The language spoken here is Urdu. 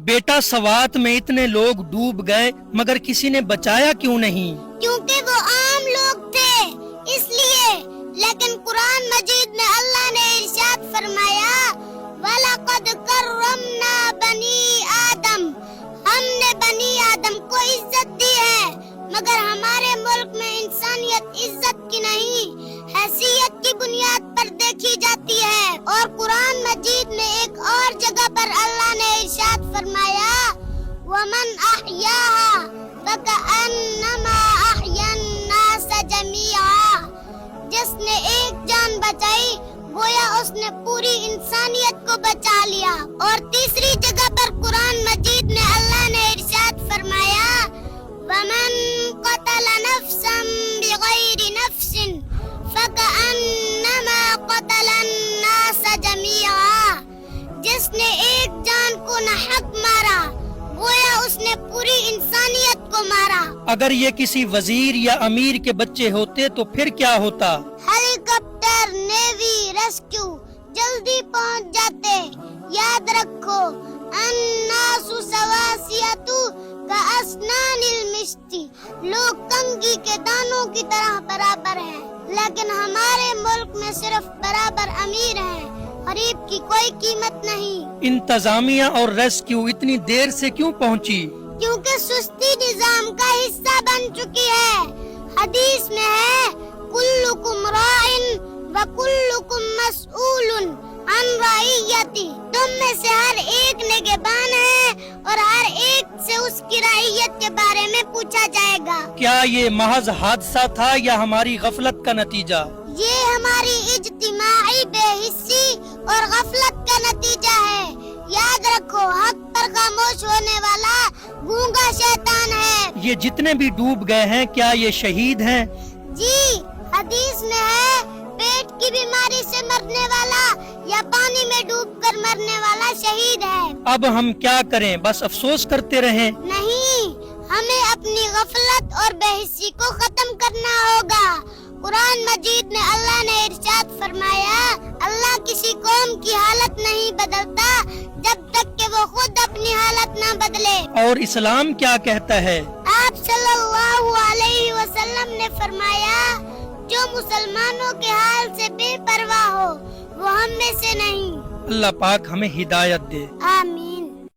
بیٹا سوات میں اتنے لوگ ڈوب گئے مگر کسی نے بچایا کیوں نہیں؟ کیونکہ وہ عام لوگ تھے اس لیے۔ لیکن قرآن مجید میں اللہ نے ارشاد فرمایا وَلَقَدْ كَرَّمْنَا بَنِي آدم، ہم نے بنی آدم کو عزت دی ہے، مگر ہمارے ملک میں انسانیت عزت کی نہیں حیثیت کی بنیاد پر دیکھی جاتی ہے۔ اور قرآن مجید میں ایک اور جگہ پر اللہ نے ارشاد فرمایا وَمَنْ أَحْيَاهَا فَكَأَنَّمَا أَحْيَا النَّاسَ جَمِيعًا، جس نے ایک جان بچائی گویا اس نے پوری انسانیت کو بچا لیا۔ اور تیسری جگہ پر قرآن مجید میں اللہ نے ارشاد فرمایا وَمَنْ قَتَلَ نَفْسًا بِغَيْرِ نَفْسٍ فَكَأَنَّمَا قَتَلَ النَّاسَ جَمِيعًا، جس نے ایک جان کو ناحق مارا گویا اس نے پوری انسانیت کو مارا۔ اگر یہ کسی وزیر یا امیر کے بچے ہوتے تو پھر کیا ہوتا؟ ہیلی کاپٹر، نیوی، ریسکیو جلدی پہنچ جاتے۔ یاد رکھو الناس سواسیۃ کاسنان المشط، لوگ کنگھی کے دانوں کی طرح برابر ہیں، لیکن ہمارے ملک میں صرف برابر امیر ہیں، غریب کی کوئی قیمت نہیں۔ انتظامیہ اور ریسکیو اتنی دیر سے کیوں پہنچی؟ کیونکہ سستی نظام کا حصہ بن چکی ہے۔ حدیث میں ہے کلکم راع وکلکم مسئول عن رعیتہ، تم میں سے ہر ایک نگہبان ہے اور ہر ایک سے اس کی رعیت کے بارے میں پوچھا جائے گا۔ کیا یہ محض حادثہ تھا یا ہماری غفلت کا نتیجہ؟ یہ ہماری اجتماعی بے حسی اور غفلت کا نتیجہ ہے۔ یاد رکھو حق پر خاموش ہونے والا گونگا شیطان ہے۔ یہ جتنے بھی ڈوب گئے ہیں کیا یہ شہید ہیں؟ جی، حدیث میں ہے پیٹ کی بیماری سے مرنے والا یا پانی میں ڈوب کر مرنے والا شہید ہے۔ اب ہم کیا کریں، بس افسوس کرتے رہیں؟ نہیں، ہمیں اپنی غفلت اور بے حسی کو ختم کرنا ہوگا۔ قرآن مجید میں اللہ نے ارشاد فرمایا اللہ کسی قوم کی حالت نہیں بدلتا جب تک کہ وہ خود اپنی حالت نہ بدلے۔ اور اسلام کیا کہتا ہے؟ آپ صلی اللہ علیہ وسلم نے فرمایا جو مسلمانوں کے حال سے بے پرواہ ہو وہ ہم میں سے نہیں۔ اللہ پاک ہمیں ہدایت دے۔ آمین۔